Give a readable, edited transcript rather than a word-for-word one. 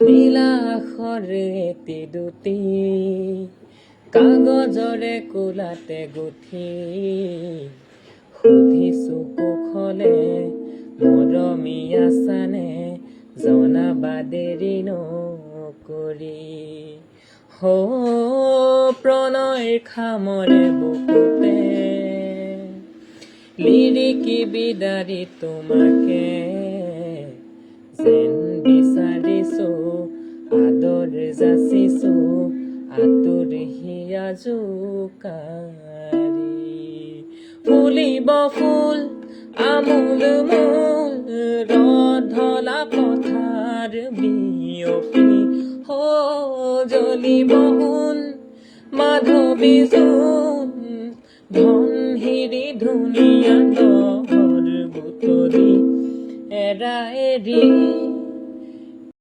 নীলা আখৰে এটি দুটি কাগজৰে কোলাতে গুঠি সুধিছো কুশলে মৰমী আছানে জনাবা দেৰি নকৰি হো প্ৰণয়ৰ খামৰে বুকুতে লিৰিকি বিদাৰি তোমাকে যেন বিচাৰিছো আদৰ যাচিছো আতুৰ হিয়া জোকাৰি ফুলিব ফুল আমোল মোল ৰধলা পথাৰ বিয়পি হো জ্বলিব সোণ মাধৱী জোন ধন হিৰি ধুনীয়া দহৰ বুটলি এৰা এৰি